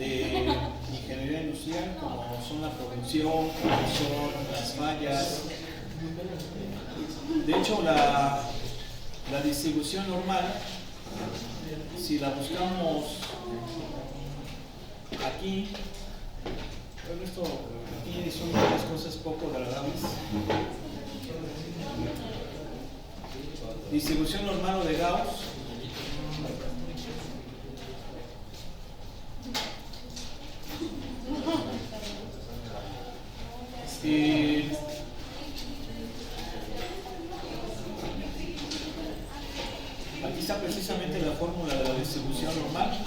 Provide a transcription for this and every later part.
de ingeniería industrial, como son la producción, como son las fallas. De hecho, la distribución normal, si la buscamos aquí, bueno, esto aquí son unas cosas poco agradables. Distribución normal o de Gauss. Aquí está precisamente la fórmula de la distribución normal.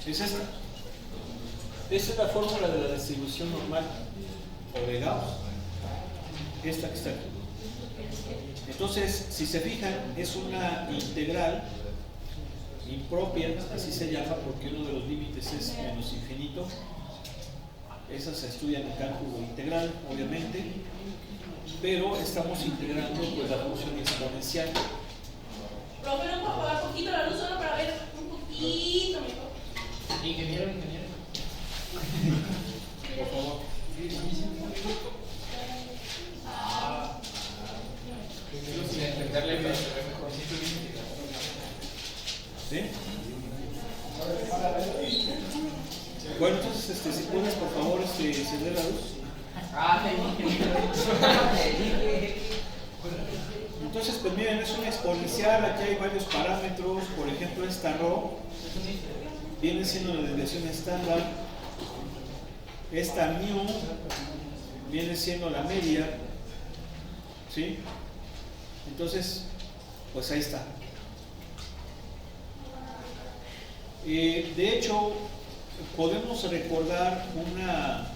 Es esta. Esta es la fórmula de la distribución normal o de Gauss. Esta que está aquí. Entonces, si se fijan, es una integral impropia, así se llama, porque uno de los límites es menos infinito. Esas se estudian en cálculo integral, obviamente, pero estamos integrando pues, la función exponencial. Profe, ¿no puedo apagar un poquito la luz solo para ver un poquito mejor? Ingeniero. Por favor. Sin entenderle mejor. ¿Sí? Bueno, entonces, si puedes, por favor, encender la luz. Entonces, pues miren, es una exponencial, aquí hay varios parámetros, por ejemplo, esta ρ viene siendo la desviación estándar, esta μ viene siendo la media, ¿sí? Entonces, pues ahí está. De hecho, podemos recordar una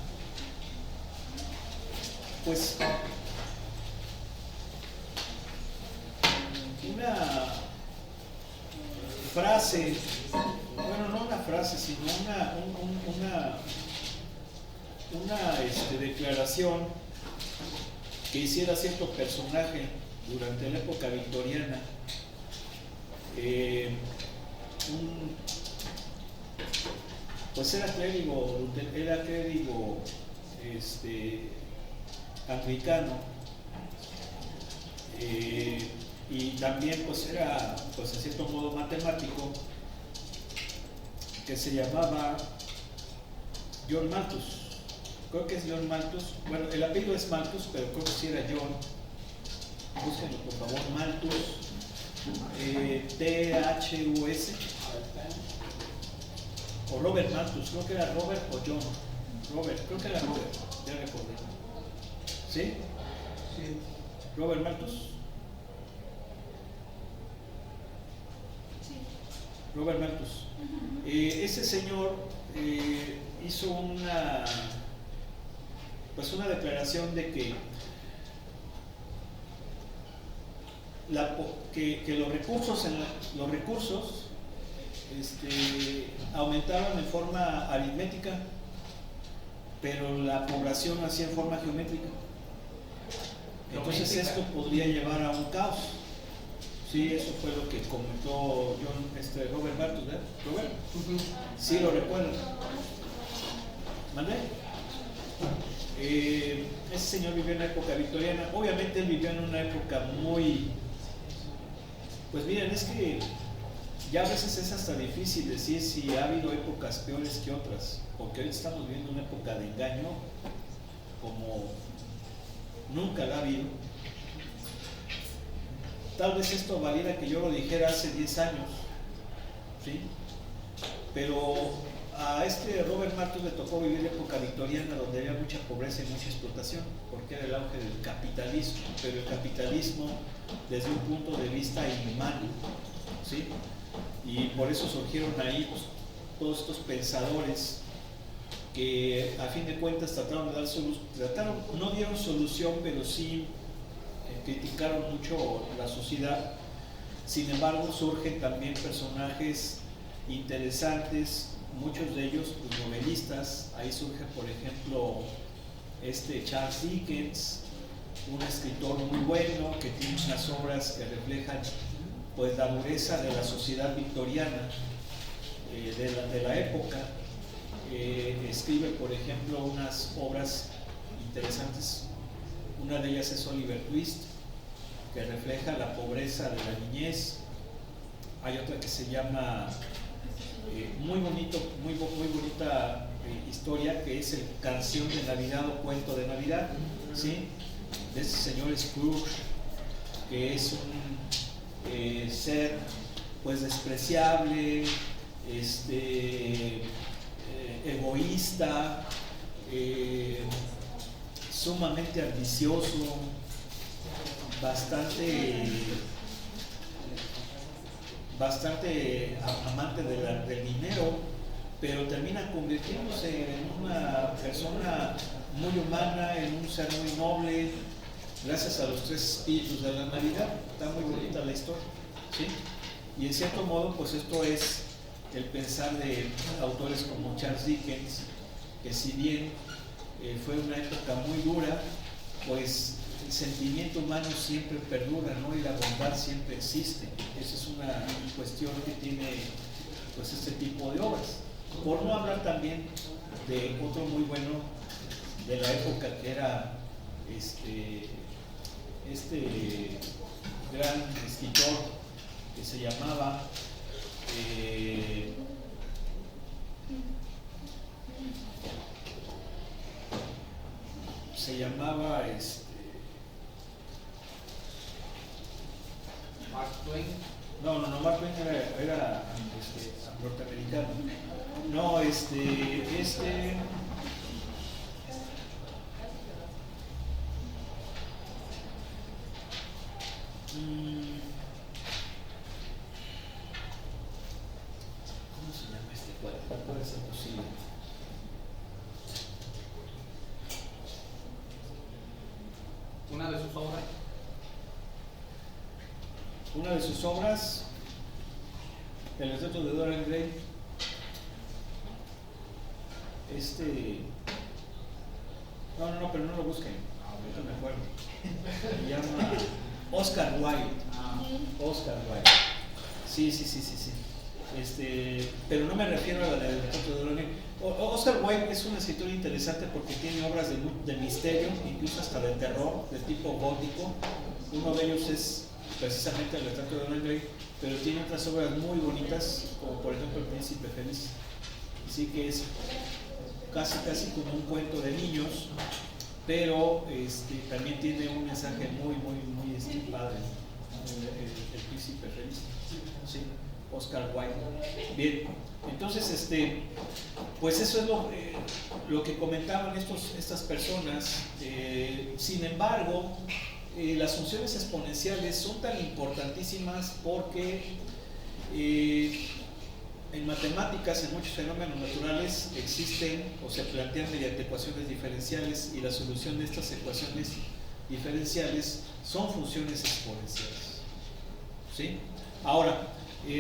frase, bueno, no una frase, sino una declaración que hiciera cierto personaje durante la época victoriana. Pues era clérigo anglicano, y también pues era pues en cierto modo matemático, que se llamaba John Malthus. Creo que es John Malthus. Bueno, el apellido es Malthus, pero creo que sí era John. Búsquenlo por favor, Malthus, T-H-U-S, o Robert Malthus, creo que era Robert o John. Robert, creo que era Robert, ya recordé. ¿Sí? Sí. Robert Malthus. Sí. Robert Malthus. Ese señor hizo una declaración de que los recursos aumentaban en forma aritmética, pero la población lo hacía en forma geométrica. Entonces esto podría llevar a un caos. Sí, eso fue lo que comentó Robert Malthus, ¿verdad? ¿Robert? Sí, lo recuerdo. ¿Mande? Ese señor vivió en la época victoriana. Obviamente él vivió en una época muy... Pues miren, es que ya a veces es hasta difícil decir si ha habido épocas peores que otras, porque hoy estamos viviendo una época de engaño como nunca la ha habido. Tal vez esto valiera que yo lo dijera hace 10 años, ¿sí? Pero a Robert Malthus le tocó vivir la época victoriana, donde había mucha pobreza y mucha explotación, porque era el auge del capitalismo, pero el capitalismo desde un punto de vista inhumano, ¿sí? Y por eso surgieron ahí pues, todos estos pensadores que a fin de cuentas trataron de dar no dieron solución, pero sí criticaron mucho la sociedad. Sin embargo, surgen también personajes interesantes muchos de ellos pues, novelistas. Ahí surge, por ejemplo, Charles Dickens, un escritor muy bueno que tiene unas obras que reflejan pues la dureza de la sociedad victoriana de la época. Escribe, por ejemplo, unas obras interesantes. Una de ellas es Oliver Twist, que refleja la pobreza de la niñez. Hay otra que se llama muy bonita historia, que es el Canción de Navidad o Cuento de Navidad, ¿sí? De ese señor Scrooge, que es un ser pues despreciable, egoísta, sumamente ambicioso, bastante amante del dinero, pero termina convirtiéndose en una persona muy humana, en un ser muy noble, gracias a los tres espíritus de la Navidad. Está muy bonita la historia, ¿sí? Y en cierto modo, pues esto es el pensar de autores como Charles Dickens, que si bien fue una época muy dura, pues el sentimiento humano siempre perdura, ¿no? Y la bondad siempre existe. Esa es una cuestión que tiene pues este tipo de obras. Por no hablar también de otro muy bueno de la época, que era este gran escritor que se llamaba Mark Twain. No, Mark Twain era norteamericano. No, ¿cómo se llama este cuadro? No puede ser posible. Una de sus obras. Una de sus obras, El retrato de Dorian Gray. No, pero no lo busquen. No me acuerdo. Se llama Oscar Wilde. Oscar Wilde. Sí. Pero no me refiero a la del retrato de Dorian Gray. Oscar Wilde es un escritor interesante porque tiene obras de misterio, incluso hasta de terror, de tipo gótico. Uno de ellos es precisamente el retrato de Dorian Gray, pero tiene otras obras muy bonitas, como por ejemplo El Príncipe Feliz. Así que es casi como un cuento de niños, pero también tiene un mensaje muy padre, el Príncipe Feliz. ¿Sí? Oscar Wilde. Bien, entonces pues eso es lo que comentaban estas personas. Sin embargo, las funciones exponenciales son tan importantísimas porque en matemáticas, en muchos fenómenos naturales, existen o se plantean mediante ecuaciones diferenciales, y la solución de estas ecuaciones diferenciales son funciones exponenciales. ¿Sí? Ahora,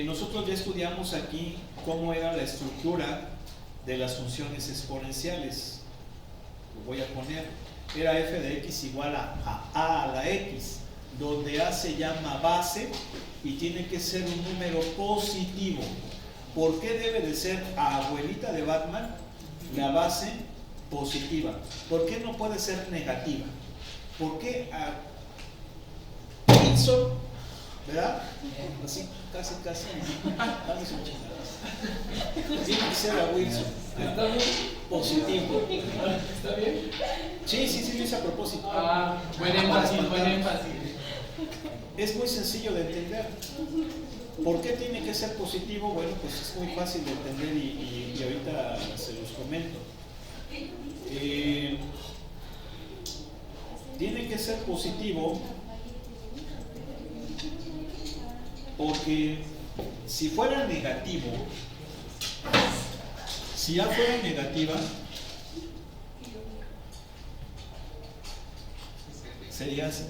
nosotros ya estudiamos aquí cómo era la estructura de las funciones exponenciales. Lo voy a poner. Era f de x igual a la x, donde a se llama base y tiene que ser un número positivo. ¿Por qué debe de ser, abuelita de Batman, la base positiva? ¿Por qué no puede ser negativa? ¿Por qué a Wilson, verdad? Así, casi, dame su chingada. Tiene que ser a Wilson. ¿Está bien? Positivo. ¿Está bien? Sí, lo hice a propósito. Buen énfasis. Es muy sencillo de entender. ¿Por qué tiene que ser positivo? Bueno, pues es muy fácil de entender y ahorita se los comento. Tiene que ser positivo porque si fuera negativo, si A fuera negativa, sería así.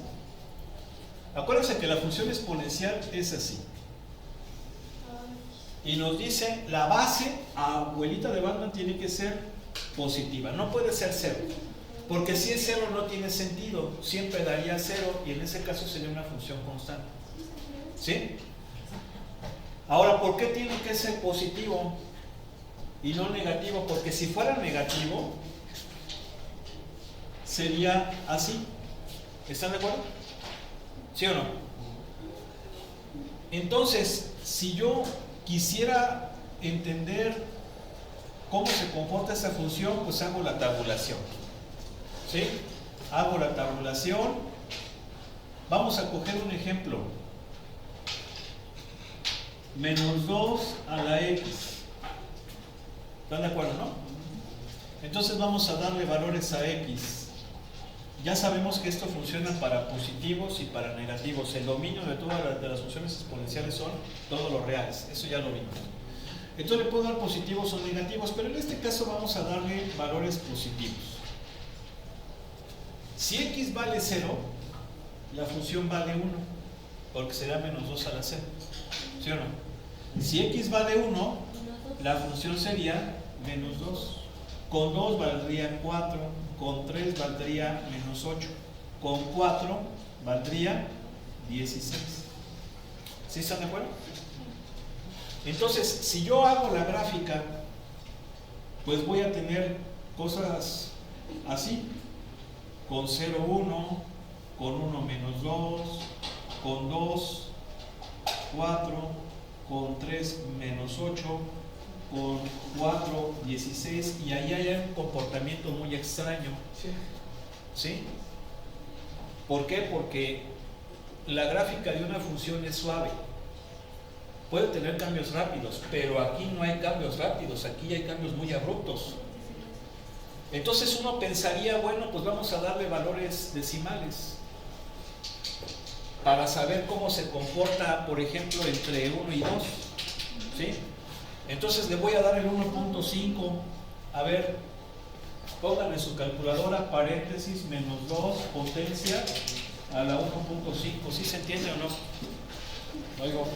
Acuérdense que la función exponencial es así. y nos dice la base, abuelita de Batman, tiene que ser positiva, no puede ser cero, porque si es cero no tiene sentido, siempre daría cero y en ese caso sería una función constante. ¿Sí? Ahora, ¿por qué tiene que ser positivo y no negativo? Porque si fuera negativo sería así. ¿Están de acuerdo? ¿Sí o no? Entonces, si yo quisiera entender cómo se comporta esta función, pues hago la tabulación. ¿Sí? Hago la tabulación. Vamos a coger un ejemplo. Menos 2 a la x. ¿Están de acuerdo, no? Entonces vamos a darle valores a x. Ya sabemos que esto funciona para positivos y para negativos. El dominio de todas las funciones exponenciales son todos los reales. Eso ya lo vimos. Entonces le puedo dar positivos o negativos, pero en este caso vamos a darle valores positivos. Si x vale 0, la función vale 1, porque será menos 2 a la 0. ¿Sí o no? Si x vale 1, la función sería menos 2. Con 2 valdría 4, con 3 valdría menos 8, con 4 valdría 16. ¿Sí están de acuerdo? Entonces, si yo hago la gráfica, pues voy a tener cosas así, con 0, 1, con 1 menos 2, con 2, 4, con 3 menos 8, con 4, 16, y ahí hay un comportamiento muy extraño. ¿Sí? ¿Por qué? Porque la gráfica de una función es suave. Puede tener cambios rápidos, pero aquí no hay cambios rápidos, aquí hay cambios muy abruptos. Entonces uno pensaría, bueno, pues vamos a darle valores decimales para saber cómo se comporta, por ejemplo, entre 1 y 2. ¿Sí? Entonces le voy a dar el 1.5. A ver, pongan en su calculadora paréntesis menos 2 potencia a la 1.5. ¿Sí se entiende o no? Oigo.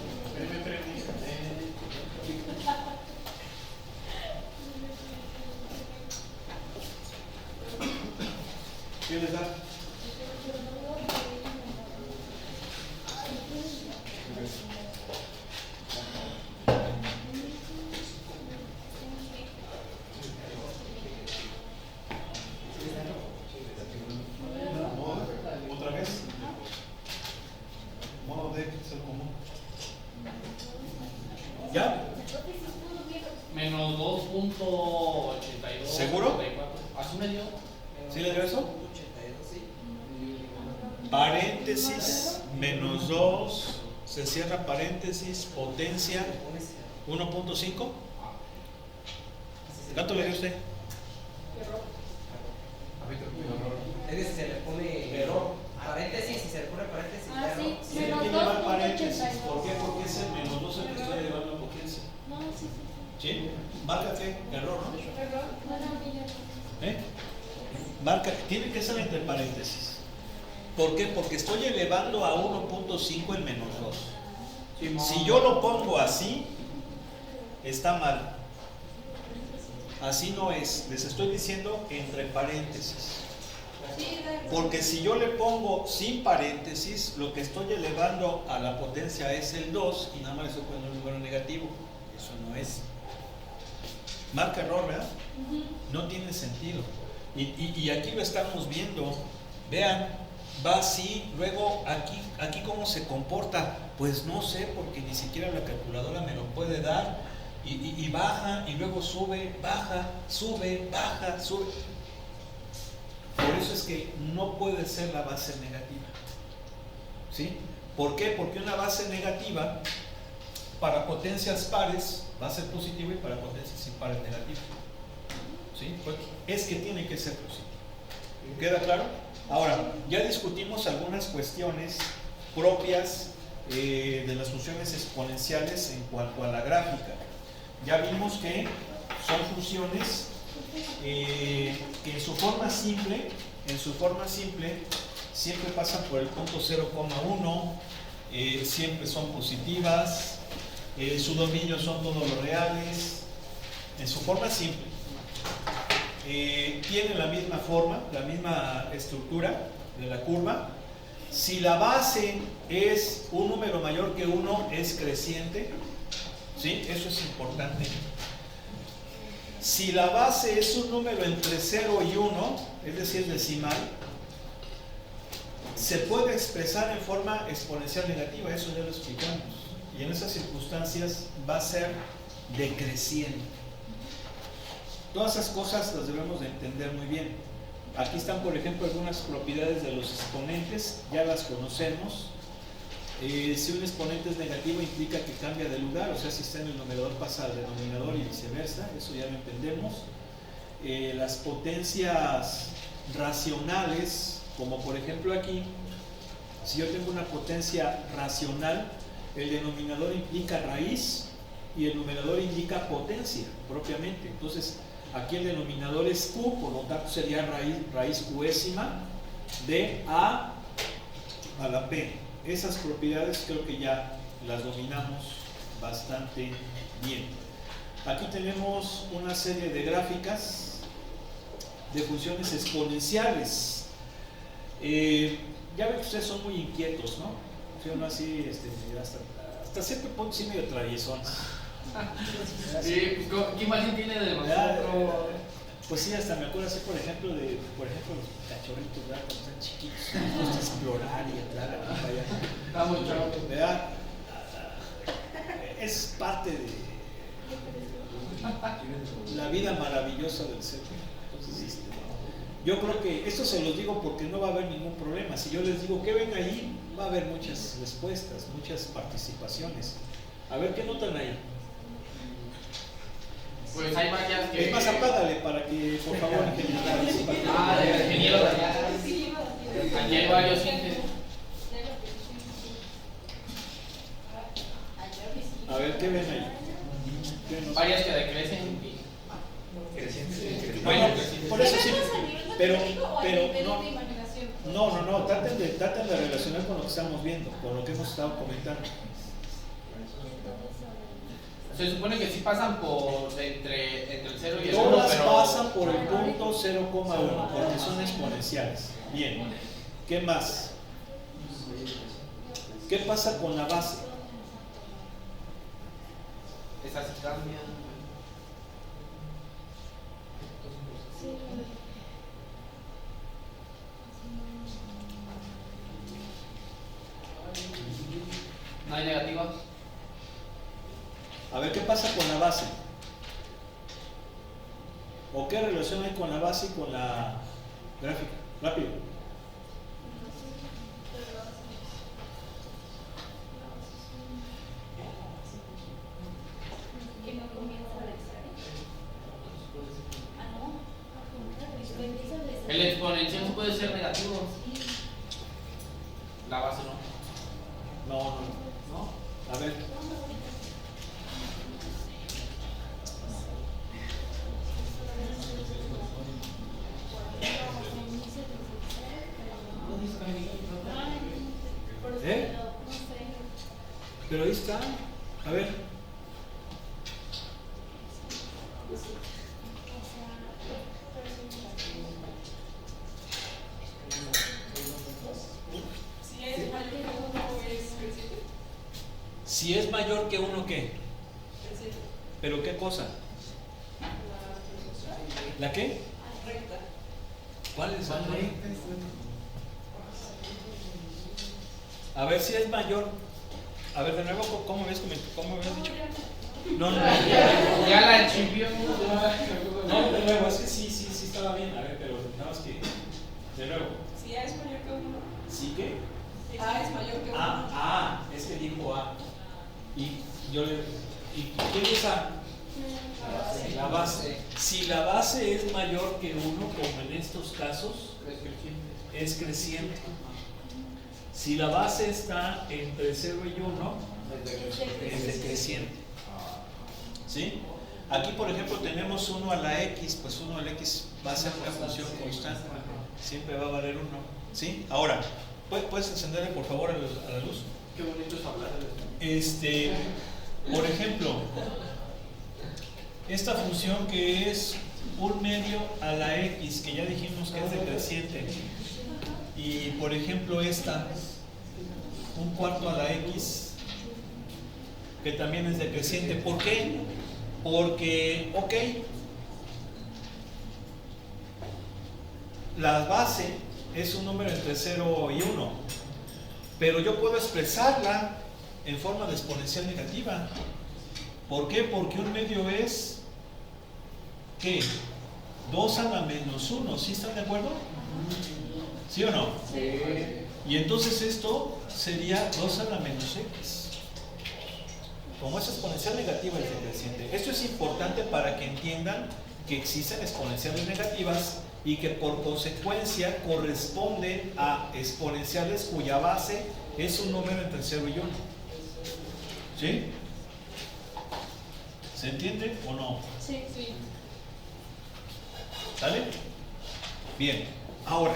¿Qué les da? ¿Otra vez? Modo D, es el común. ¿Ya? Menos 2.82. ¿Seguro? ¿Así me dio? ¿Sí le dio eso? Paréntesis, menos 2, se cierra paréntesis, potencia 1.5. ¿Cuánto le dio usted? Es que si se le pone error, paréntesis, si se le pone paréntesis, Ah, error. sí. Sí, hay que llevar paréntesis. ¿Por qué? Porque es el menos 2 el que estoy elevando a potencia. No, sí. ¿Sí? Márcate, error, ¿no? Error. No, ¿Eh? Marca, tiene que ser entre paréntesis. ¿Por qué? Porque estoy elevando a 1.5 el menos 2. Si yo lo pongo así, está mal. Así no es. Les estoy diciendo entre paréntesis. Porque si yo le pongo sin paréntesis, lo que estoy elevando a la potencia es el 2 y nada más le estoy poniendo un número negativo. Eso no es. Marca error, ¿verdad? No tiene sentido. Y aquí lo estamos viendo. Vean, va así, luego aquí cómo se comporta. Pues no sé, porque ni siquiera la calculadora me lo puede dar. Y baja, y luego sube, baja, sube, baja, sube. Por eso es que no puede ser la base negativa. ¿Sí? ¿Por qué? Porque una base negativa para potencias pares va a ser positiva y para potencias impares negativa. ¿Sí? Pues es que tiene que ser positivo. ¿Queda claro? Ahora, ya discutimos algunas cuestiones propias de las funciones exponenciales en cuanto a la gráfica. Ya vimos que son funciones que en su forma simple siempre pasan por el punto 0,1, siempre son positivas, Su dominio son todos los reales, en su forma simple. Tienen la misma forma, la misma estructura de la curva. Si la base es un número mayor que 1, es creciente, ¿sí? Eso es importante. Si la base es un número entre 0 y 1, es decir, decimal, se puede expresar en forma exponencial negativa, eso ya lo explicamos. Y en esas circunstancias va a ser decreciente. Todas esas cosas las debemos de entender muy bien. Aquí están, por ejemplo, algunas propiedades de los exponentes, ya las conocemos. Si un exponente es negativo implica que cambia de lugar, o sea, si está en el numerador pasa al denominador y viceversa, eso ya lo entendemos. Las potencias racionales, como por ejemplo aquí, si yo tengo una potencia racional, el denominador implica raíz y el numerador indica potencia propiamente. Entonces, aquí el denominador es Q, por lo tanto sería raíz Qésima de A a la P. Esas propiedades creo que ya las dominamos bastante bien. Aquí tenemos una serie de gráficas de funciones exponenciales. Ya ven que ustedes son muy inquietos, ¿no? Son así, hasta cierto punto sí medio traviesones. Sí, pues, ¿qué imagen tiene de nosotros? Pues sí, hasta me acuerdo así, por ejemplo, los cachorritos, ¿verdad? Cuando están chiquitos, les gusta explorar y entrar aquí para allá. Estamos chavos. ¿Verdad? Es parte de la vida maravillosa del ser. Entonces, yo creo que esto se los digo porque no va a haber ningún problema. Si yo les digo que ven ahí, va a haber muchas respuestas, muchas participaciones. A ver, ¿qué notan ahí? Pues hay varias que... Es más, apágale para que, por favor, ingeniero. Ah, de ingeniero Daniel. Aquí hay varios índices. A ver, ¿qué ven ahí? ¿Qué nos- Varias que decrecen. Bueno, Creciente. por eso sí, pero No. no, traten de relacionar con lo que estamos viendo, con lo que hemos estado comentando. Se supone que sí pasan por entre el 0 y el 1, Todas pero... pasan por el punto 0,1 porque son exponenciales. Bien, ¿qué más? ¿Qué pasa con la base? Esas sí cambian. ¿No hay negativas? A ver, ¿qué pasa con la base? ¿O qué relación hay con la base y con la gráfica? Rápido. Que no comienza a decir. El exponencial puede ser negativo. La base no. No. ¿No? A ver. ¿Eh? Pero ahí está. A ver. Si es mayor que 1, ¿qué? ¿Pero qué cosa? ¿La qué? ¿Cuál es la recta? A ver si es mayor. A ver, de nuevo, ¿cómo habías dicho? No. Ya la chimpió. No, de nuevo, es que sí estaba bien. A ver, pero nada más que. De nuevo. Si A es mayor que 1. ¿Sí qué? A es mayor que 1. Es que dijo A. Y yo le. ¿Y quién es A? La base. Si la base es mayor que 1, como en estos casos, es creciente. Si la base está entre 0 y 1, es decreciente. ¿Sí? Aquí, por ejemplo, tenemos 1 a la x, pues 1 a la x va a ser una función constante. Siempre va a valer 1. ¿Sí? Ahora, ¿puedes encenderle por favor a la luz? Qué bonito es hablar de esto. Por ejemplo, esta función que es 1/2 a la x, que ya dijimos que es decreciente, y por ejemplo esta, 1/4 a la x, que también es decreciente. ¿Por qué? Porque, ok, la base es un número entre 0 y 1, pero yo puedo expresarla en forma de exponencial negativa. ¿Por qué? Porque 1/2 es, ¿qué? 2 a la menos 1, ¿sí están de acuerdo? ¿Sí o no? Sí. Y entonces esto sería 2 a la menos x. Como es exponencial negativa es decreciente. Esto es importante para que entiendan que existen exponenciales negativas y que por consecuencia corresponden a exponenciales cuya base es un número entre 0 y 1. ¿Sí? ¿Se entiende o no? Sí, sí. ¿Sale? Bien, ahora,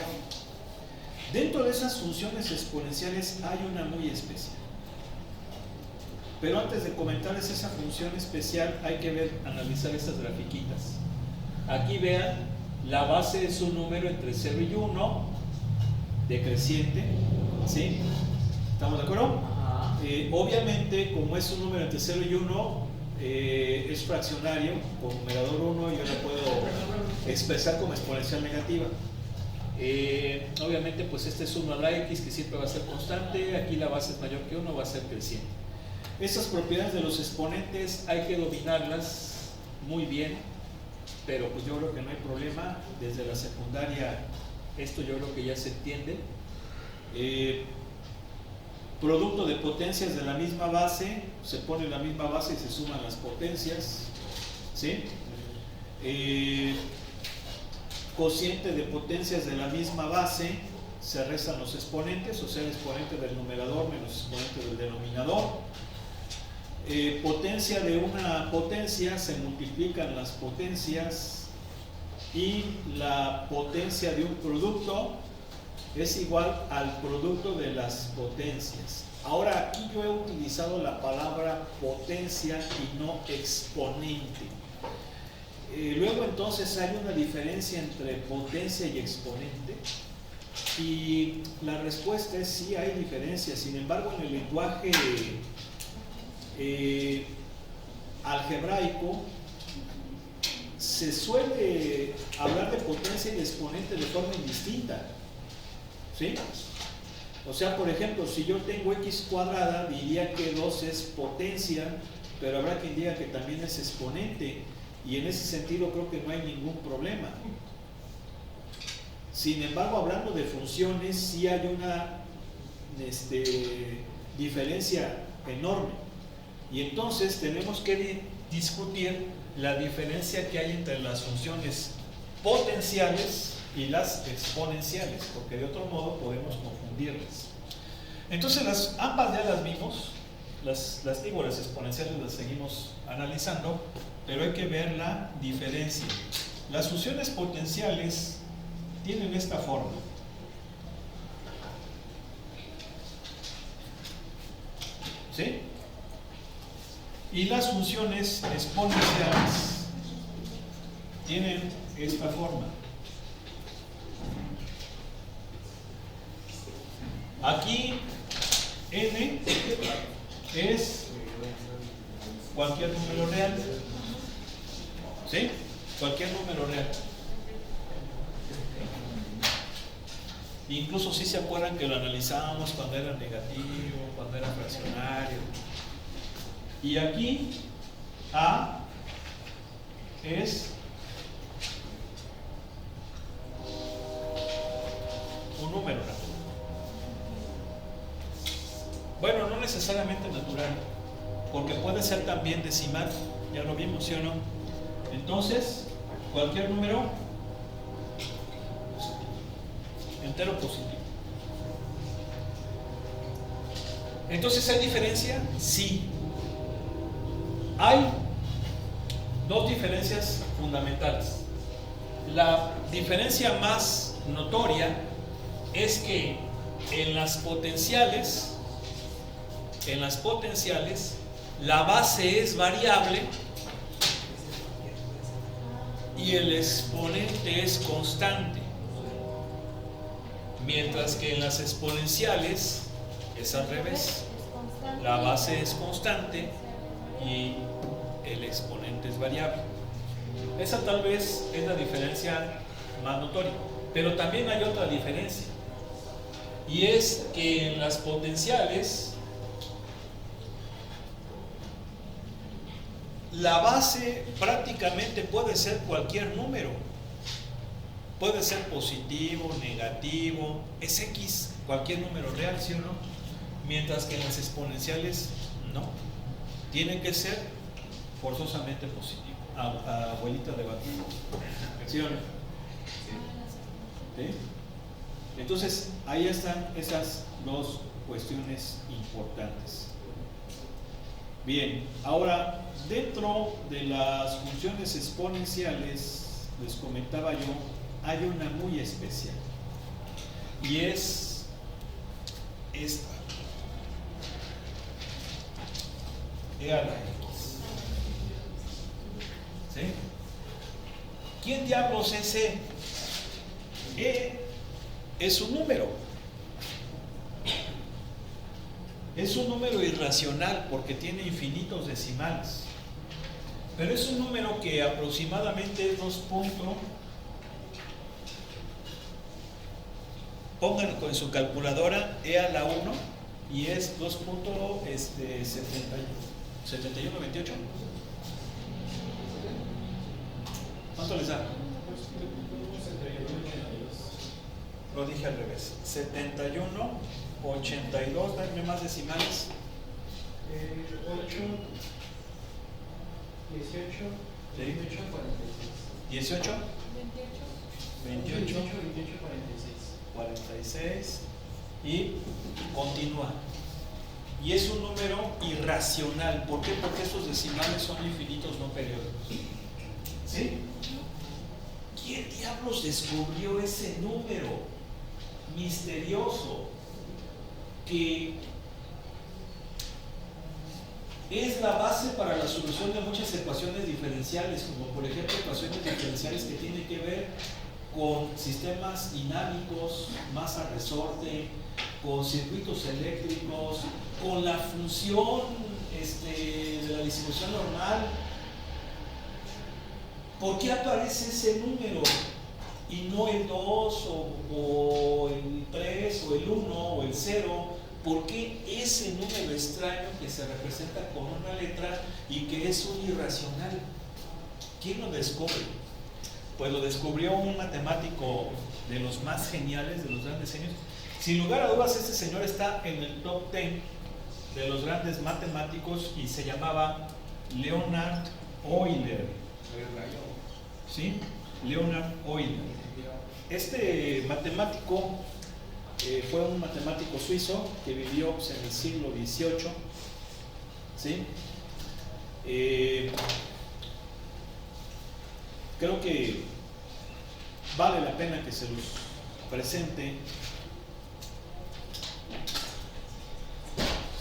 dentro de esas funciones exponenciales hay una muy especial. Pero antes de comentarles esa función especial, hay que analizar estas grafiquitas. Aquí vean, la base es un número entre 0 y 1, decreciente, ¿sí? ¿Estamos de acuerdo? Ajá. Obviamente, como es un número entre 0 y 1, es fraccionario, con numerador 1 yo la puedo expresar como exponencial negativa. Obviamente, pues este es 1 a la x, que siempre va a ser constante. Aquí la base es mayor que 1, va a ser creciente. Estas propiedades de los exponentes hay que dominarlas muy bien, pero pues yo creo que no hay problema. Desde la secundaria esto yo creo que ya se entiende. Producto de potencias de la misma base, se pone la misma base y se suman las potencias, ¿sí? Cociente de potencias de la misma base, se restan los exponentes, o sea el exponente del numerador menos el exponente del denominador. Potencia de una potencia, se multiplican las potencias, y la potencia de un producto es igual al producto de las potencias. Ahora aquí yo he utilizado la palabra potencia y no exponente. Luego entonces hay una diferencia entre potencia y exponente, y la respuesta es sí, hay diferencia. Sin embargo, en el lenguaje algebraico se suele hablar de potencia y de exponente de forma indistinta, ¿sí? O sea, por ejemplo, si yo tengo x cuadrada, diría que 2 es potencia, pero habrá quien diga que también es exponente, y en ese sentido creo que no hay ningún problema. Sin embargo, hablando de funciones, sí hay una diferencia enorme, y entonces tenemos que discutir la diferencia que hay entre las funciones potenciales y las exponenciales, porque de otro modo podemos confundirlas. Entonces ambas ya las vimos, las exponenciales las seguimos analizando, pero hay que ver la diferencia. Las funciones potenciales tienen esta forma. ¿Sí? Y las funciones exponenciales tienen esta forma. Aquí n es cualquier número real, ¿sí? Cualquier número real. Incluso si se acuerdan que lo analizábamos cuando era negativo, cuando era fraccionario. Y aquí A es un número natural. Bueno, no necesariamente natural, porque puede ser también decimal, ya lo vimos, ¿sí o no? Entonces, cualquier número entero positivo. Entonces, ¿hay diferencia? Sí. Hay dos diferencias fundamentales. La diferencia más notoria es que en las potenciales la base es variable y el exponente es constante. Mientras que en las exponenciales es al revés. La base es constante y el exponente es variable. Esa tal vez es la diferencia más notoria. Pero también hay otra diferencia. Y es que en las potenciales la base prácticamente puede ser cualquier número. Puede ser positivo, negativo, es X, cualquier número real, ¿sí o no? Mientras que en las exponenciales no. Tiene que ser forzosamente positivo. Abuelita de batido. ¿Sí o no? ¿Sí? Entonces, ahí están esas dos cuestiones importantes. Bien, ahora, dentro de las funciones exponenciales, les comentaba yo, hay una muy especial. Y es esta. E a la X. ¿Sí? ¿Quién diablos es E? E es un número. Es un número irracional porque tiene infinitos decimales. Pero es un número que aproximadamente es 2 puntos. Pongan con su calculadora E a la 1 y es 2.7128. ¿Cuánto les da? Lo dije al revés. 71, 82, dame más decimales. 8, 18, ¿Sí? 18, 46. 18, 28, 28, 46. 46 y continúa. Y es un número irracional. ¿Por qué? Porque estos decimales son infinitos, no periódicos. ¿Sí? ¿Quién diablos descubrió ese número misterioso que es la base para la solución de muchas ecuaciones diferenciales, como por ejemplo ecuaciones diferenciales que tienen que ver con sistemas dinámicos, masa resorte, con circuitos eléctricos, con la función de la distribución normal? ¿Por qué aparece ese número y no el 2 o el 3 o el 1 o el 0? ¿Por qué ese número extraño que se representa con una letra y que es un irracional? ¿Quién lo descubre? Pues lo descubrió un matemático de los más geniales, de los grandes genios. Sin lugar a dudas, este señor está en el top 10 de los grandes matemáticos y se llamaba Leonhard Euler. ¿Sí? Leonhard Euler. Este matemático fue un matemático suizo que vivió pues, en el siglo XVIII. ¿Sí? Creo que vale la pena que se los presente.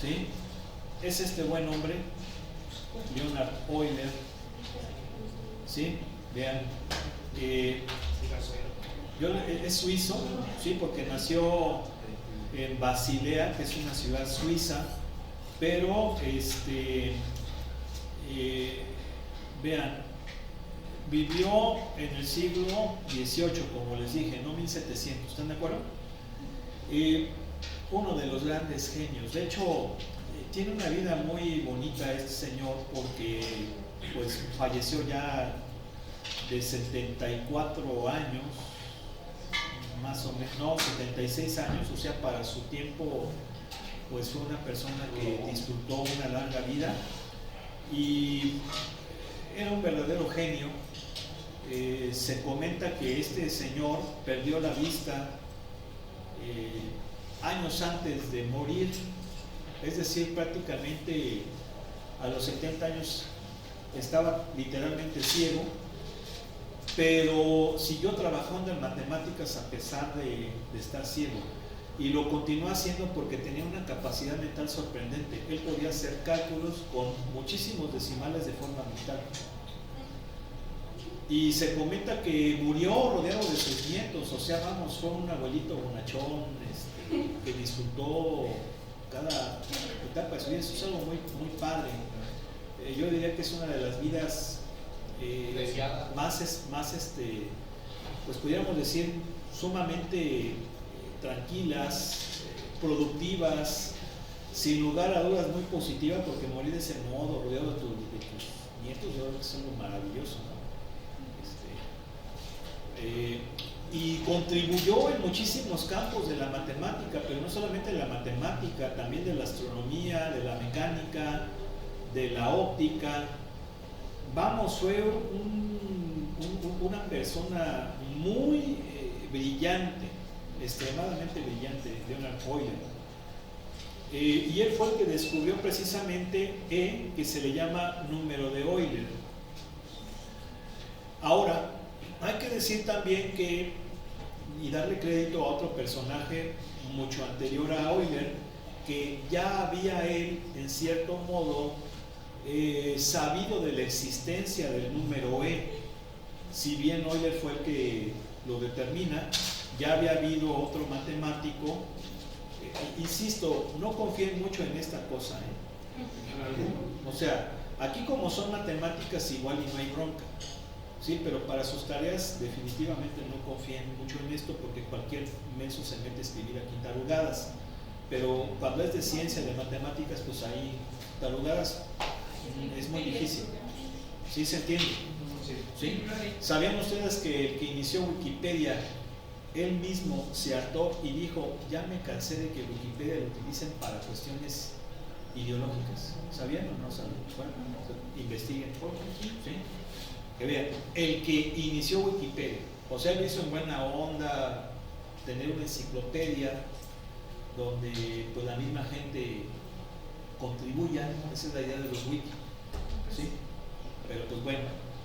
¿Sí? Es este buen hombre, Leonhard Euler. ¿Sí? Vean. Es suizo, ¿sí? Porque nació en Basilea, que es una ciudad suiza, pero vean, vivió en el siglo XVIII, como les dije, no 1700, ¿están de acuerdo? Uno de los grandes genios. De hecho, tiene una vida muy bonita este señor porque pues falleció ya de 74 años, más o menos, no, 76 años, o sea, para su tiempo, pues fue una persona que disfrutó una larga vida y era un verdadero genio. Se comenta que este señor perdió la vista años antes de morir, es decir, prácticamente a los 70 años estaba literalmente ciego, pero siguió trabajando en matemáticas a pesar de estar ciego. y lo continuó haciendo porque tenía una capacidad mental sorprendente. Él podía hacer cálculos con muchísimos decimales de forma mental. Y se comenta que murió rodeado de sus nietos, o sea, vamos, fue un abuelito bonachón, que disfrutó cada etapa de su vida. Eso es algo muy, muy padre. Yo diría que es una de las vidas más, pues pudiéramos decir, sumamente tranquilas, productivas, sin lugar a dudas muy positiva, porque morir de ese modo, rodeado de tus nietos, yo creo que es algo maravilloso, ¿no? Y contribuyó en muchísimos campos de la matemática, pero no solamente de la matemática, también de la astronomía, de la mecánica, de la óptica. Vamos, fue una persona muy brillante, extremadamente brillante, Leonard Euler. Y él fue el que descubrió precisamente que se le llama número de Euler. Ahora, hay que decir también que, y darle crédito a otro personaje mucho anterior a Euler, que ya había él, en cierto modo, sabido de la existencia del número E. Si bien Euler fue el que lo determina, ya había habido otro matemático. Insisto, no confíen mucho en esta cosa, O sea, aquí como son matemáticas igual y no hay bronca. Sí, pero para sus tareas definitivamente no confíen mucho en esto, porque cualquier menso se mete a escribir aquí tarugadas. Pero cuando es de ciencia, de matemáticas, pues ahí tarugadas es muy difícil. ¿Sí se entiende? ¿Sí? ¿Sabían ustedes que el que inició Wikipedia, él mismo se hartó y dijo: ya me cansé de que Wikipedia lo utilicen para cuestiones ideológicas? ¿Sabían o no sabían? Bueno, investiguen. ¿Sí? Que vean, el que inició Wikipedia, o sea, lo hizo en buena onda, tener una enciclopedia donde pues la misma gente contribuya. Esa es la idea de los wiki, ¿sí? Pero pues bueno,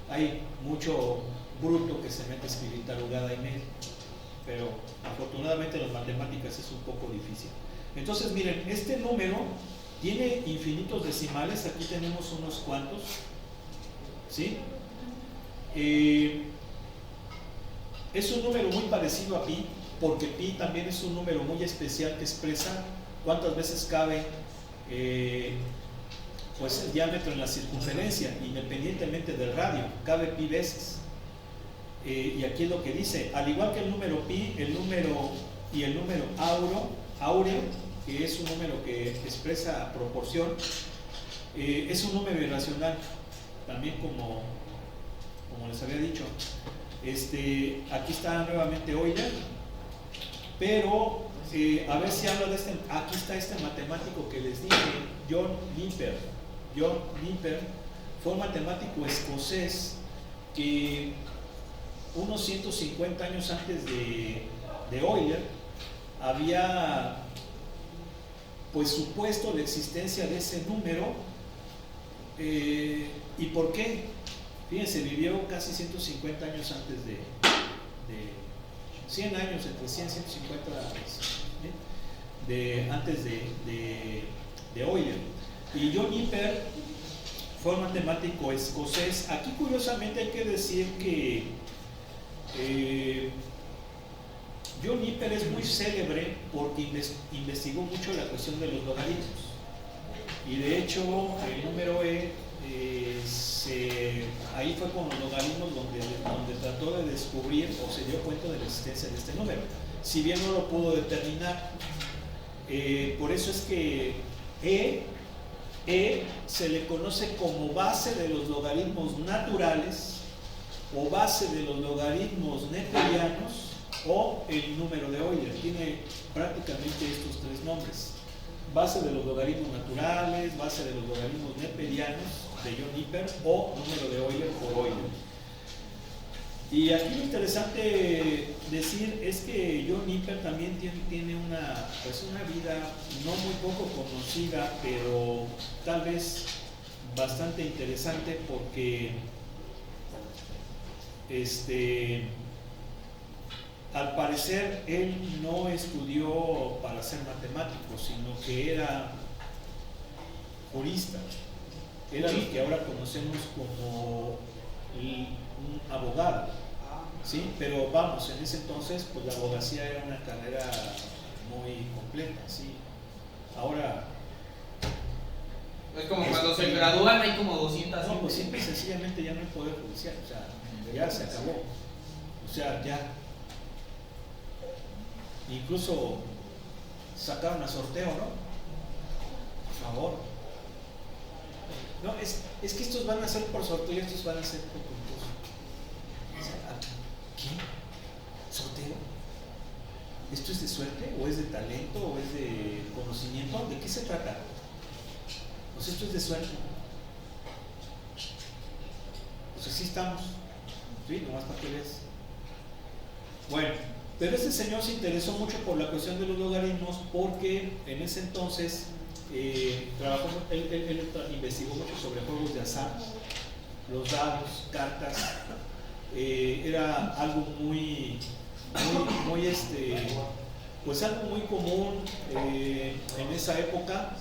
hay mucho bruto que se mete a escribir tarugada y media, pero afortunadamente en las matemáticas es un poco difícil. Entonces miren, este número tiene infinitos decimales, aquí tenemos unos cuantos, ¿sí? Es un número muy parecido a pi, porque pi también es un número muy especial que expresa cuántas veces cabe pues el diámetro en la circunferencia, independientemente del radio, cabe pi veces. Y aquí es lo que dice: al igual que el número pi, el número áureo, que es un número que expresa proporción, es un número irracional, también como les había dicho. Aquí está nuevamente Euler, pero a ver si hablo de aquí está este matemático que les dije, John Nimper. John Nimper fue un matemático escocés que unos 150 años antes de Euler había pues supuesto la existencia de ese número. ¿Y por qué? Fíjense, vivió casi 150 años antes de 100 años, entre 100 y 150 antes de Euler. Y John Nimper fue un matemático escocés. Aquí curiosamente hay que decir que John Nimper es muy célebre porque investigó mucho la cuestión de los logaritmos. Y de hecho el número ahí fue con los logaritmos donde trató de descubrir o se dio cuenta de la existencia de este número, si bien no lo pudo determinar. Por eso es que se le conoce como base de los logaritmos naturales, o base de los logaritmos neperianos, o el número de Euler. Tiene prácticamente estos tres nombres: base de los logaritmos naturales, base de los logaritmos neperianos de John Nimper, o número de Euler por Euler. Y aquí lo interesante decir es que John Nimper también tiene una vida no muy poco conocida, pero tal vez bastante interesante, porque al parecer él no estudió para ser matemático, sino que era jurista. Era lo que ahora conocemos como un abogado, ¿sí? Pero vamos, en ese entonces pues la abogacía era una carrera muy completa, ¿sí? Ahora Es como cuando se gradúan hay como 200. no, pues simple y sencillamente ya no hay poder judicial, o sea, ya se acabó, o sea, ya. Incluso sacaron a sorteo, ¿no? Por favor. No, es que estos van a ser por sorteo y estos van a ser por concurso. O sea, ¿qué? ¿Sorteo? ¿Esto es de suerte? ¿O es de talento? ¿O es de conocimiento? ¿De qué se trata? Pues esto es de suerte. Pues así estamos. Sí, nomás para que veas. Bueno, pero este señor se interesó mucho por la cuestión de los logaritmos porque en ese entonces trabajó, él investigó mucho sobre juegos de azar, los dados, cartas. Era algo muy pues algo muy común en esa época,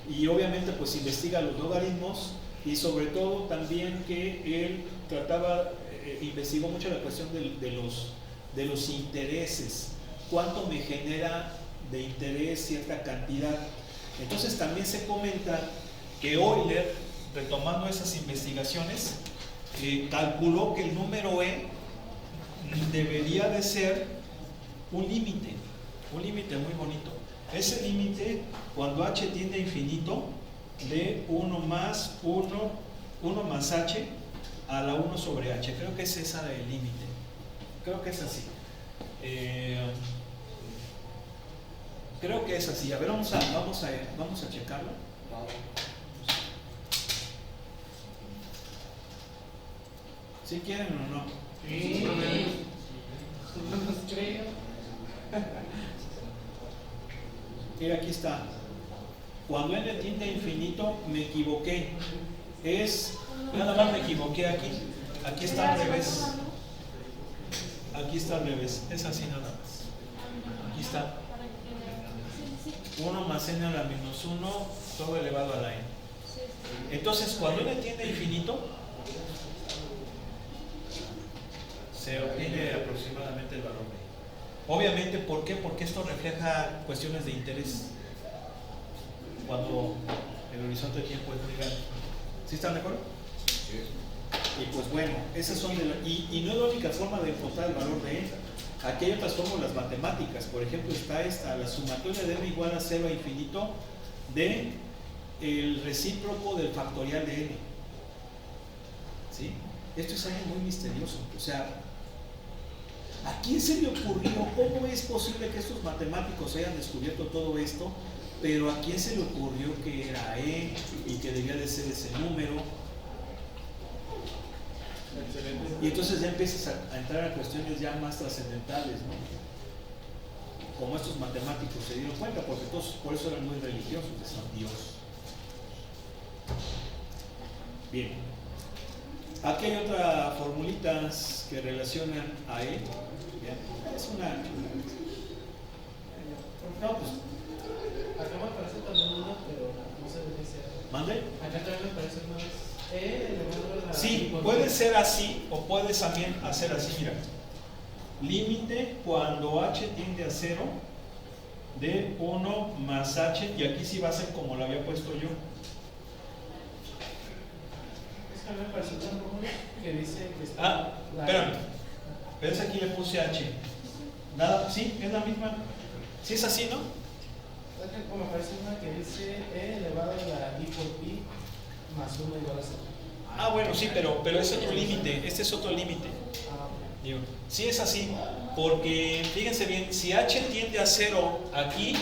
y obviamente pues investiga los logaritmos, y sobre todo también que él investigó mucho la cuestión de los intereses, cuánto me genera de interés cierta cantidad. Entonces también se comenta que Euler, retomando esas investigaciones, calculó que el número E debería de ser un límite muy bonito. Ese límite, cuando h tiende a infinito, de 1 más h a la 1 sobre h. Creo que es esa el límite. Creo que es así. Creo que es así. A ver, vamos a checarlo. ¿Sí quieren o no? Sí. No nos creo. Mira, aquí está. Cuando n tiende a infinito, me equivoqué. Nada más me equivoqué aquí. Aquí está al revés. Aquí está al revés. Es así nada más. Aquí está. 1 más n a la menos 1, todo elevado a la n. Entonces, cuando n tiende a infinito, se obtiene aproximadamente el valor de. Obviamente, ¿por qué? Porque esto refleja cuestiones de interés. Cuando el horizonte de tiempo es muy grande. ¿Sí están de acuerdo? Sí. Y pues bueno, esas son y no es la única forma de encontrar el valor de n. Aquí hay otras fórmulas matemáticas. Por ejemplo, está esta: la sumatoria de n igual a 0 a infinito de el recíproco del factorial de n. ¿Sí? Esto es algo muy misterioso. O sea, ¿a quién se le ocurrió? ¿Cómo es posible que estos matemáticos hayan descubierto todo esto? Pero ¿a quién se le ocurrió que era E y que debía de ser ese número? Y entonces ya empiezas a entrar a cuestiones ya más trascendentales, ¿no? Como estos matemáticos se dieron cuenta, porque todos por eso eran muy religiosos de San Dios. Bien. Aquí hay otras formulitas que relacionan a E. Bien. Es una. No, pues. Acá me parece también uno, pero no sé de qué sea. ¿Mande? Acá también me parece más elevado a la. Sí, puede ser así o puedes también hacer así, mira. Límite cuando h tiende a 0 de 1 más h, y aquí sí va a ser como lo había puesto yo. Es que a mí me parece una fórmula que dice que está. Ah, espérame. ¿Ves? Aquí le puse h. Nada, sí, es la misma. Sí es así, ¿no? Me parece una que dice e elevado a la i por pi más 1 igual a 0. Ah, bueno, sí, pero es otro límite. Este es otro límite. Digo, sí es así, porque fíjense bien, si h tiende a 0 aquí,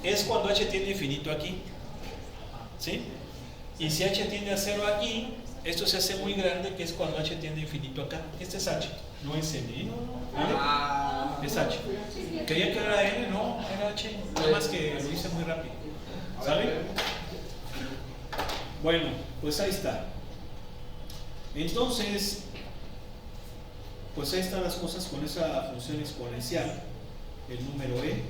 es cuando h tiende a infinito aquí, ¿sí? Y si h tiende a 0 aquí, esto se hace muy grande, que es cuando h tiende a infinito acá. Este es h, no es n, ¿eh? ¿Vale? Es h. Creía que era n, no, era h, nada más que lo hice muy rápido. ¿Sale? Bueno, pues ahí está. Entonces, pues ahí están las cosas con esa función exponencial, el número e.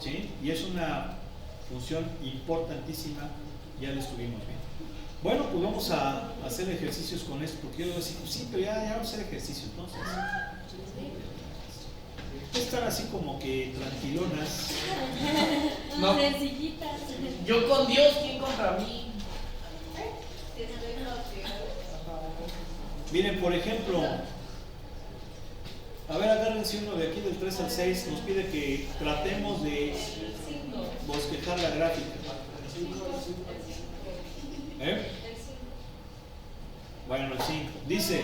¿Sí? Y es una función importantísima, ya la estuvimos viendo. Bueno, pues vamos a hacer ejercicios con esto, porque yo voy a decir, pues sí, pero ya vamos a hacer ejercicios, entonces. Están así como que tranquilonas. No. Sencillitas. Yo con Dios, ¿quién contra mí? Miren, por ejemplo, a ver, agárrense uno de aquí del 3 al 6, nos pide que tratemos de bosquejar la gráfica. Bueno, el 5. Dice,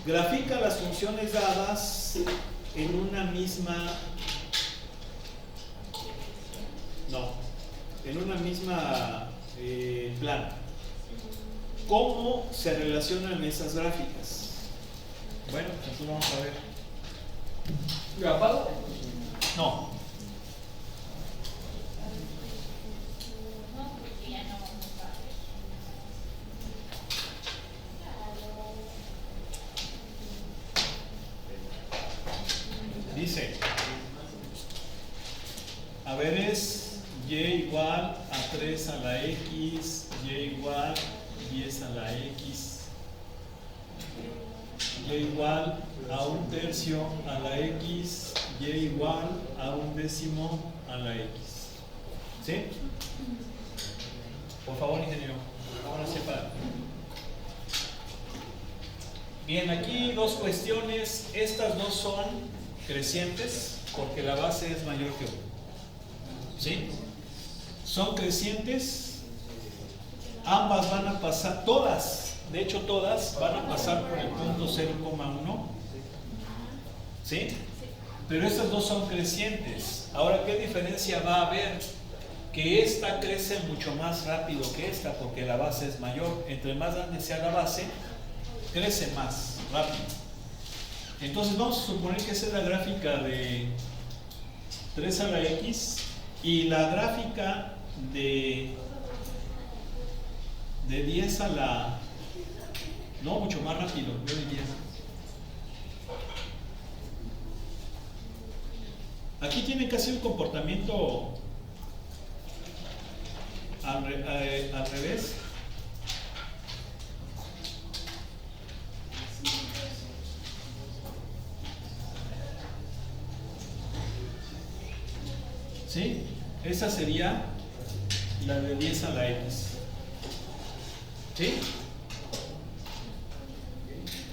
grafica las funciones dadas en una misma... No, en una misma plana. ¿Cómo se relacionan esas gráficas? Bueno, entonces vamos a ver. ¿Grabado? No. Dice, a ver, es y igual a 3 a la x, y igual 10 a la x, y igual a 1/3 a la x, y igual a 1/10 a la x. ¿Sí? Por favor, ingeniero, ahora sepa. Bien, aquí dos cuestiones. Estas dos son crecientes porque la base es mayor que 1. ¿Sí? Son crecientes. Ambas van a pasar, todas, de hecho todas van a pasar por el punto 0,1. ¿Sí? Pero estas dos son crecientes. Ahora, ¿qué diferencia va a haber? Que esta crece mucho más rápido que esta porque la base es mayor. Entre más grande sea la base, crece más rápido. Entonces vamos a suponer que esa es la gráfica de 3 a la x y la gráfica de 10 a la... No, mucho más rápido, yo diría. Aquí tiene casi un comportamiento al revés. ¿Sí? Esa sería la de 10 a la x. ¿Sí?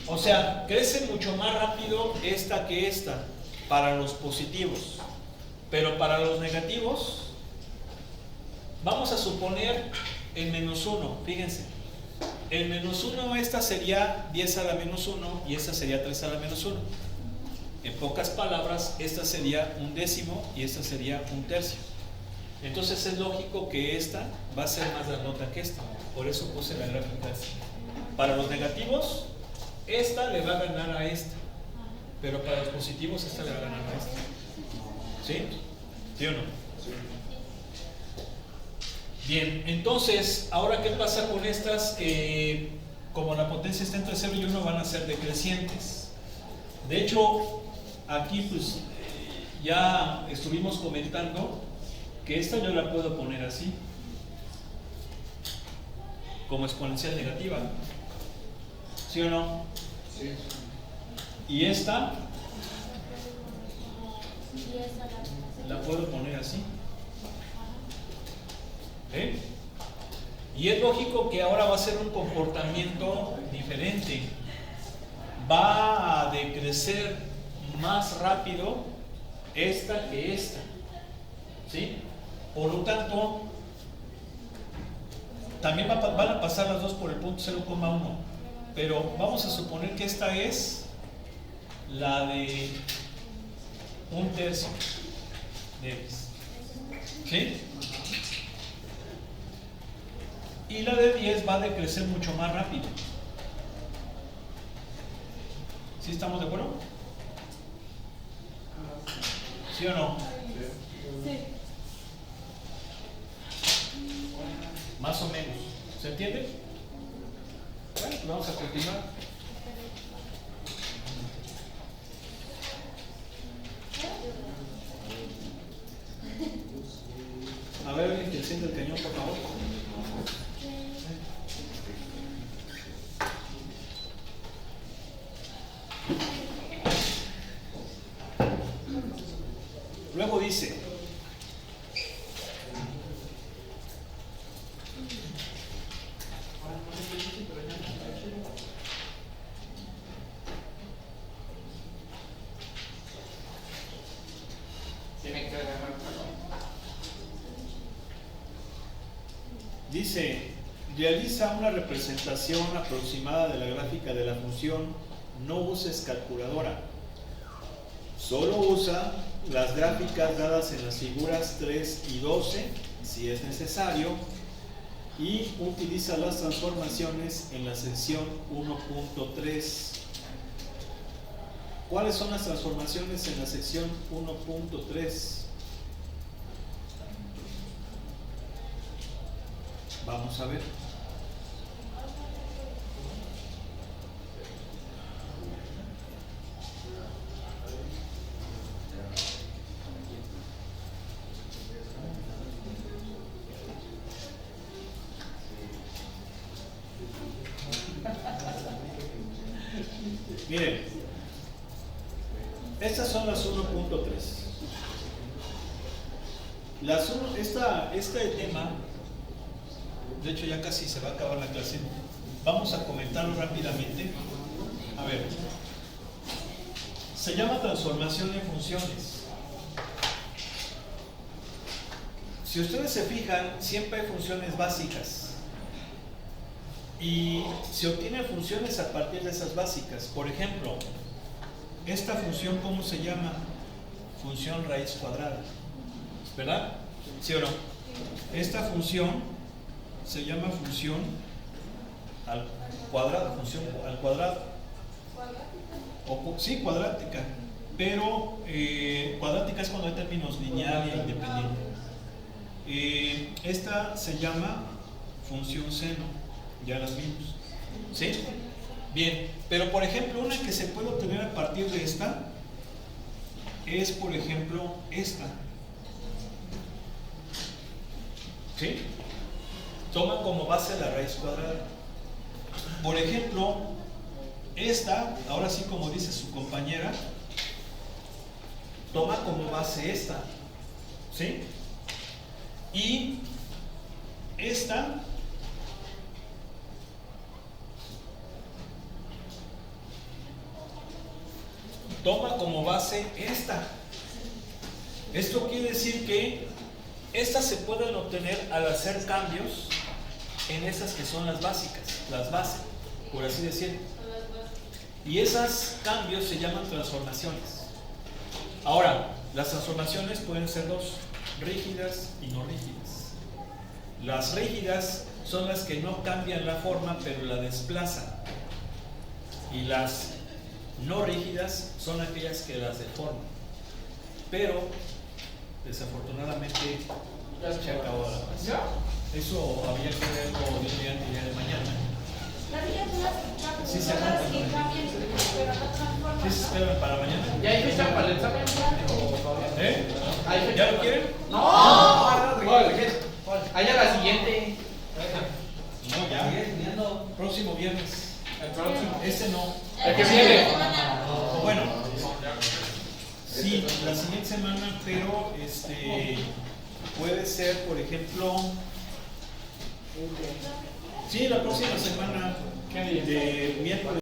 O sea, crece mucho más rápido esta que esta para los positivos. Pero para los negativos, vamos a suponer el -1. Fíjense. El -1, esta sería 10 a la -1 y esta sería 3 a la -1. En pocas palabras, esta sería 1/10 y esta sería 1/3. Entonces es lógico que esta va a ser más grandota que esta. Por eso puse la gráfica así. Para los negativos, esta le va a ganar a esta. Pero para los positivos, esta le va a ganar a esta. ¿Sí? ¿Sí o no? Bien, entonces, ahora ¿qué pasa con estas? Que como la potencia está entre 0 y 1, van a ser decrecientes. De hecho, aquí pues ya estuvimos comentando que esta yo la puedo poner así, como exponencial negativa. ¿Sí o no? Sí. Y esta la puedo poner así. ¿Eh? Y es lógico que ahora va a ser un comportamiento diferente. Va a decrecer más rápido esta que esta. ¿Sí? Por lo tanto, también van a pasar las dos por el punto 0,1. Pero vamos a suponer que esta es la de 1/3 de x. ¿Sí? Y la de 10 va a decrecer mucho más rápido. ¿Sí estamos de acuerdo? ¿Sí o no? Sí. Más o menos. ¿Se entiende? Bueno. Vamos a continuar. A ver, alguien que encienda el cañón, por favor. Luego dice, Tiene que ver. dice, realiza una representación aproximada de la gráfica de la función, no uses calculadora, solo usa las gráficas dadas en las figuras 3 y 12, si es necesario, y utiliza las transformaciones en la sección 1.3. ¿Cuáles son las transformaciones en la sección 1.3? Vamos a ver. Miren, estas son las 1.3. Este tema, de hecho ya casi se va a acabar la clase, vamos a comentarlo rápidamente. A ver, se llama transformación de funciones. Si ustedes se fijan, siempre hay funciones básicas y se obtienen funciones a partir de esas básicas. Por ejemplo, esta función, ¿cómo se llama? Función raíz cuadrada, ¿verdad? ¿Sí o no? Esta función se llama función al cuadrado, función al cuadrado. Sí, cuadrática, pero cuadrática es cuando hay términos lineal e independiente. Esta se llama función seno, ya las vimos, ¿sí? Bien, pero por ejemplo, una que se puede obtener a partir de esta es, por ejemplo, esta, ¿sí? Toma como base la raíz cuadrada. Por ejemplo, esta, ahora sí como dice su compañera, toma como base esta, ¿sí? Y esta toma como base esta. Esto quiere decir que estas se pueden obtener al hacer cambios en esas que son las básicas, las bases, por así decirlo. Y esos cambios se llaman transformaciones. Ahora, las transformaciones pueden ser dos, rígidas y no rígidas. Las rígidas son las que no cambian la forma, pero la desplazan. Y las no rígidas son aquellas que las deforman. Pero, desafortunadamente, se acabó la clase. Eso había que verlo de un día al día de mañana. Sí, se aguanta. ¿Sí se esperan para mañana? ¿Ya hay fecha para el examen? ¿O todavía? ¿Ya lo quieren? ¡No! Allá la siguiente. No, ya. Próximo viernes. El próximo. Este no. El que viene. Bueno, sí, la siguiente semana, pero puede ser, por ejemplo, sí, la próxima semana de miércoles.